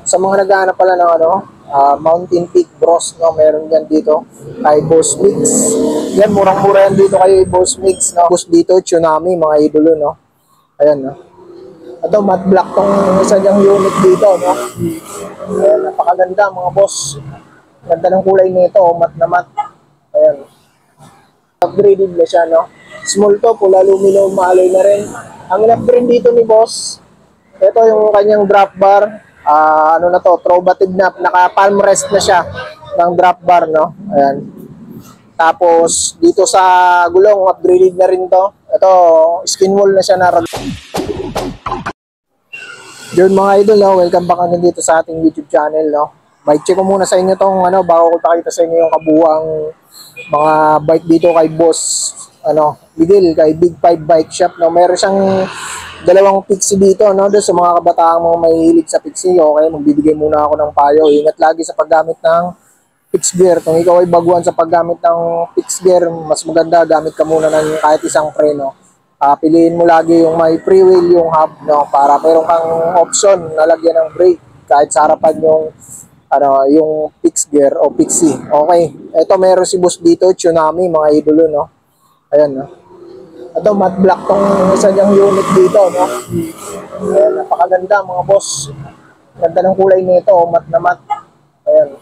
Sa mga naghahanap pala ng Mountain Peak Bros, no, meron yan dito kay Boss Mix. Yan, murang-mura yan dito kay Boss Mix, no. Boss dito, Tsunami, mga idolo, no. Ayan, no. Ito, matte black tong isa niyang unit dito, no. Ayan, napakaganda, mga boss. Ganda ng kulay nito, matte na matte. Ayan. Upgraded na siya, no. Small to, pula aluminum, alloy na rin. Ang in-upgrade dito ni boss, ito yung kanyang drop bar. Ano na to, Trovative na, naka palm rest na siya ng drop bar, no. Ayan. Tapos dito sa gulong, upgraded na rin to. Ito, skin wall na siya na. Yun mga idol, no, welcome back again dito sa ating YouTube channel, no. Bike check ko muna sa inyo tong bago ko pakita sa inyo yung kabuuang mga bike dito kay Boss Miguel, kay Big 5 Bike Shop, no. Meron siyang dalawang Pixie dito, no, doon sa mga kabataang mga mahilig sa Pixie. Okay, magbibigay muna ako ng payo. Ingat lagi sa paggamit ng fixed gear. Kung ikaw ay baguhan sa paggamit ng fixed gear, mas maganda gamit ka muna ng kahit isang preno. Piliin mo lagi yung may pre-wheel yung hub, no, para meron kang option na lagyan ng brake kahit sa harapan yung fixed gear o Pixie. Okay, ito meron si Boss dito, Tsunami, mga idolo, no. Ayan, no. Ito, matte black tong isa niyang unit dito, no. Ayan, napakaganda, mga boss. Ganda ng kulay nito, matte na matte. Ayan.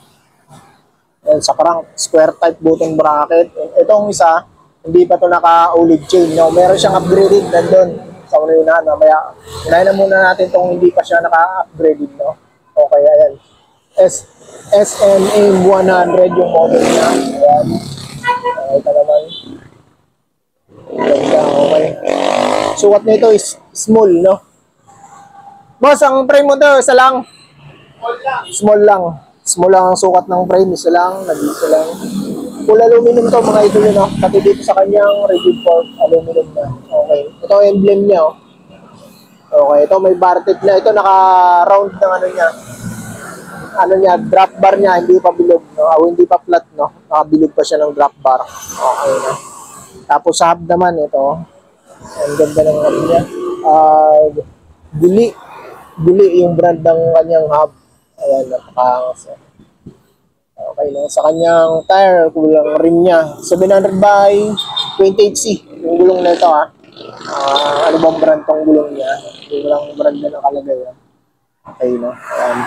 Ayan, sa crank, square type button bracket. Itong isa, hindi pa to naka-OLED chain, no. Meron siyang upgraded nandun sa unahan. Mamaya, unahin na muna natin tong hindi pa siya naka-upgraded, no. Okay, ayan. SNA 100 yung model niya. Ayan. Ito naman. Okay. Sukat nito is small, no. Boss, ang frame mo to, isa lang. Small lang. Small lang ang sukat ng frame, isa lang, nag-isa lang. Full aluminum to, mga idol, no. Pati dito sa kanyang rigid fork, aluminum na. Okay. Ito ang emblem niya, oh. Okay, ito may bar tip na. Ito naka-round ng drop bar niya, hindi pa bilog, no. Hindi pa flat, no. Nakabilog pa siya ng drop bar. Okay, no. Tapos sa hub naman, ito, ang ganda ng hub niya. Guli yung brand ng kanyang hub. Ayan, napakangas. Okay, no? Sa kanyang tire, kulang rim niya. 700 by 28C, yung gulong na ito, ha. Ano bang brand tong gulong niya? Yung lang brand na nakalagay, ha. Okay, no? Ayan.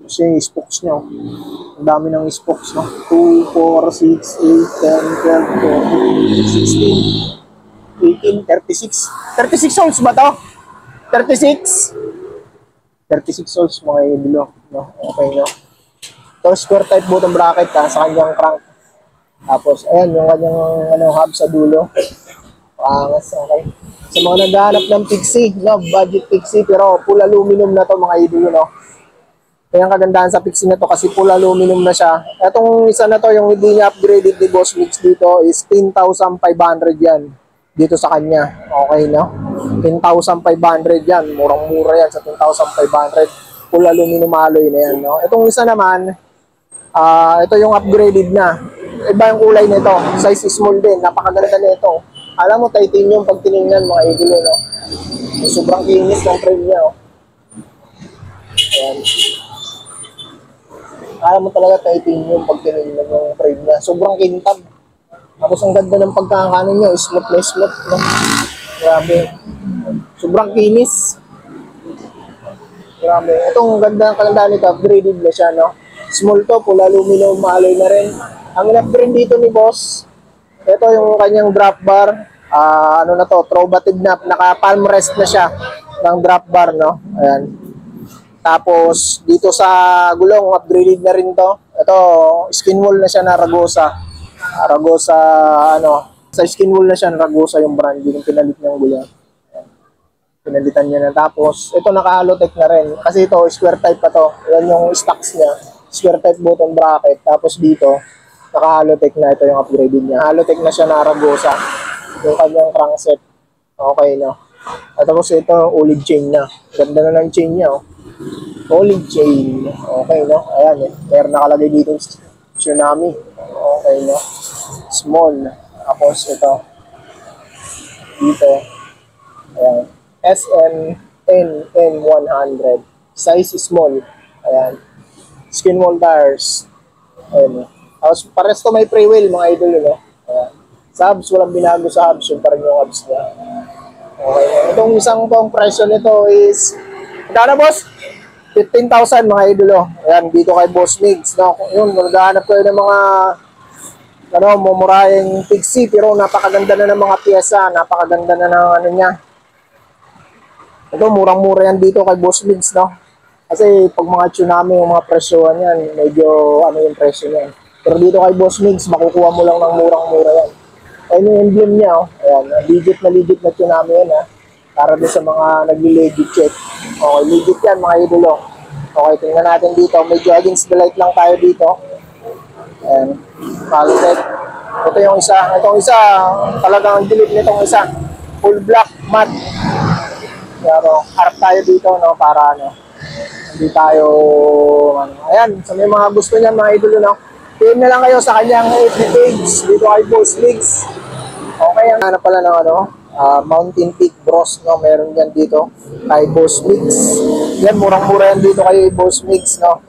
Kasi yung spokes niya, ang dami ng spokes, no? 2, 4, 6, 8, 10, 12, 14, 16, 18, 36. 36 holes ba to? 36? 36 holes, mga idolo, no? Okay, no? Ito, square type button bracket, ha, sa kanyang crank. Tapos, ayan, yung kanyang hub sa dulo. Pangas, okay. Sa mga naghahanap ng Pixie, no? Budget Pixie, pero full aluminum na to, mga idolo, no? Kaya ang kagandahan sa Pixie na to kasi full aluminum na siya. Itong isa na to, yung hindi niya upgraded ni Boss Mix dito is 10,500 yan. Dito sa kanya. Okay, no? 10,500 yan. Murang-mura yan sa 10,500. Full aluminum alloy na yan, no? Itong isa naman, ito yung upgraded na. Iba yung kulay nito. Size small din. Napakaganda nito. Alam mo, titanium pag tinignan, mga idolo, no? Sobrang kinis ng frame niya, oh. Ayan. Alam mo talaga titanium pag tinignan yung frame niya. Sobrang kintab. Tapos ang ganda ng pagkakano niya, smooth na smooth, no? Grabe. Sobrang kinis. Grabe. Itong ganda ng kalanda nito, upgraded na siya, no? Small to, full aluminum, alloy na rin. Ang in-upgrade dito ni Boss, ito yung kanyang drop bar. Trovative na, naka palm rest na siya ng drop bar, no? Ayan. Tapos, dito sa gulong, upgraded na rin to. Ito, skin wall na siya na Ragosa. Sa skin wall na siya na Ragosa yung brand. Yung pinalit niyang gulong. Pinalitan niya na. Tapos, ito naka-halotech na rin. Kasi ito, square type pa to. Yan yung stocks niya. Square type button bracket. Tapos dito, naka-halotech na. Ito yung upgraded niya. Halotech na siya na Ragosa. Yung kanyang crankset. Okay, no? At tapos ito, OLED chain na. Ganda na ng chain niya, oh. OLED chain. Okay, no? Ayan, eh. Meron nakalagay dito Tsunami. Okay, no? Small. Tapos ito. Dito. Ayan. SN100. Size small. Ayan. Skin wall tires. Ayan. Tapos pares to may pre-wheel mga idol, no? Ayan. Sa hubs, walang binago sa hubs. Yung pa rin yung hubs niya. Okay. Itong isang pong presyo nito is, magkano boss? 15,000 mga idol, oh. Ayan, dito kay Boss Migs. No? Yun, naghahanap kayo ng mga mumurahing Pixie, pero napakaganda na ng mga pyesa. Napakaganda na ng ano niya. Ito, murang-mura yan dito kay Boss Migs, no? Kasi pag mga tsunami, yung mga presyohan yan, medyo ano yung presyo niyan. Pero dito kay Boss Migs, makukuha mo lang ng murang-mura yan. Ayun yung emblem niya, oh. Ayan, legit na tsunami yan, ha. Para din sa mga nagli-legit check. Okay, legit yan, mga idolo. Okay, tingnan natin dito. Medyo against the light lang tayo dito. Ayan, quality. Ito yung isa. Itong isa, talagang delete nitong isa. Full black, matte. Pero, harap tayo dito, no, para ano, hindi tayo, ano. Ayan, sa may mga gusto niya, mga idolo, no. PM na lang kayo sa kanyang FB page dito kay Boss Migs. Okay, ang ano pala ng ano, Mountain Peak Bros, no, meron yan dito kay Boss Migs. Yan, murang-mura yan dito kay Boss Migs, no.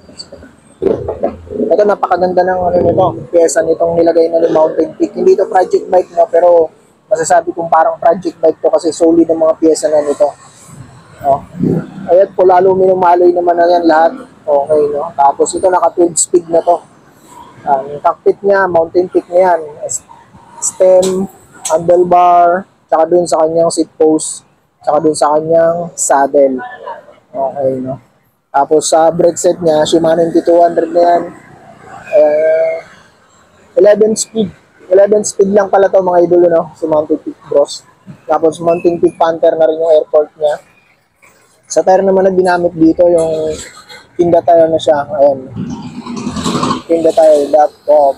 Ito, napakaganda ng ano nito, pyesa nitong nilagay na ni Mountain Peak. Hindi ito project bike, no, pero masasabi kong parang project bike to kasi solid ang mga pyesa na nito. Oh. Ayan, pula aluminum alloy naman na yan lahat. Okay, no. Tapos ito, naka 12 speed na to. Yung cockpit niya, Mountain Peak na yan. Stem, handlebar, tsaka dun sa kanyang seat post, tsaka dun sa kanyang saddle. Okay, no? Tapos sa brake set niya, Shimano MT200 na yan. 11 speed. 11 speed lang pala to mga idolo, no? Si Mountain Peak Bros. Tapos Mountain Peak Panther na rin yung airport niya. Sa tire naman na ginamit dito, yung Tinda tire na siya. Ayan. tindatire.com.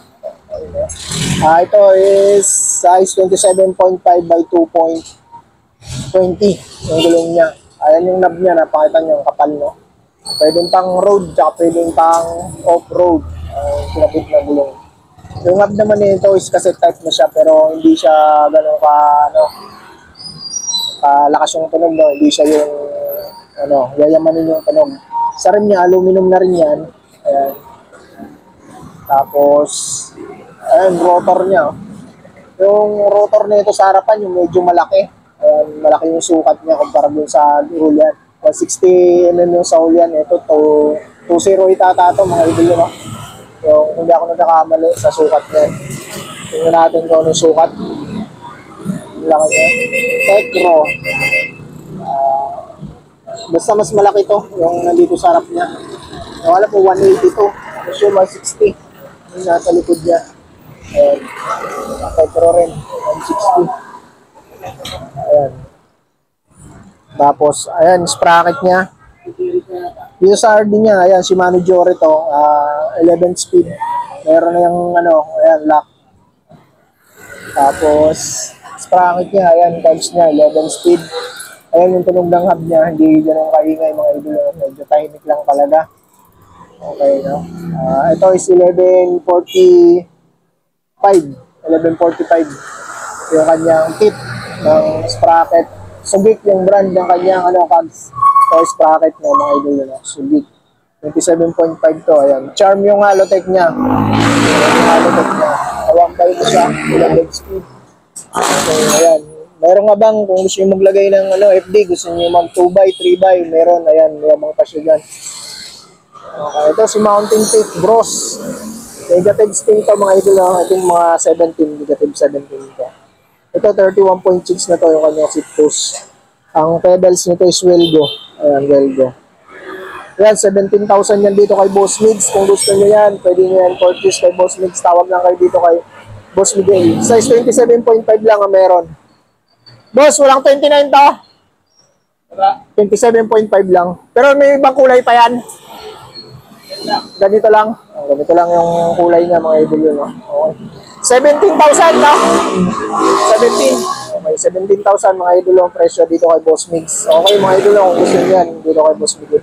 Ito is size 27.5 by 2.20 yung gulong niya. Ayan yung knob niya, napakita nyo, kapal, no? Pwedeng pang road, tsaka pwedeng pang off-road. Pinapit na gulong. Yung knob naman nito is cassette type na siya, pero hindi siya ganun ka, ano, kalakas yung tunog, no? Hindi siya yung, ano, yayamanin yung tunog. Sa rim niya, aluminum na rin yan. Ayan. Tapos, ayan, rotor niya. Yung rotor nito sa harapan, yung medyo malaki. Ayan, malaki yung sukat niya kumpara dun sa Julian. 160mm yung sa Julian. Ito, 208 ata ito, mga idol, no? Yung hindi ako nagkakamali sa sukat niya. Tingnan natin kung ano yung sukat. Laki niya. Tekro. Basta mas malaki to, yung nandito sa harap niya. Yung alam po, 182. Tapos yung 160. Yung nasa likod niya. Ayan. Tekro rin. 160. Ayan. Tapos, ayan, sprocket niya. Dito sa RD niya, ayan, Shimano Jore to. 11 speed. Meron na yung, ano, ayan, lock. Tapos, sprocket niya, ayan, times niya, 11 speed. Ayan yung tunog ng hub niya, hindi ganun kaingay mga idol, medyo tahimik lang talaga. Okay, no? Ito is 1145 yung kanyang tip ng sprocket. Subic yung brand ng kanyang cogs o sprocket ng mga idol, no? Subic 27.5 to, ayan. Charm yung Halotech niya. Yung Halotech niya. 1.5 siya, 11 speed. Okay, ayan. Meron nga bang, kung gusto nyo maglagay ng FD, gusto nyo mag 2x, 3x, meron, ayan, may mga pasyo dyan. Okay, ito si Mountain Peak Bros. Negative spin to mga idol, I think mga 17, negative 17 to. Ito 31.6 na to yung kanyang seat post. Ang pedals nito is Welgo. Ayan, Welgo. Ayan, 17,000 yan dito kay Boss Migs. Kung gusto nyo yan, pwede nyo yan purchase kay Boss Migs. Tawag lang kayo dito kay Boss Miguel. Size 27.5 lang ang meron. Boss, walang 29 to? 27.5 lang. Pero may ibang kulay pa yan. Ganito lang. Ganito lang yung kulay niya, mga idol yun. No? Okay. 17,000 no? 17. Okay, 17,000 mga idol ang presyo dito kay Boss Migs. Okay, mga idol kung gusto niyan dito kay Boss Migs.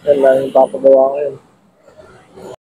Yan lang yung papagawa ko yun.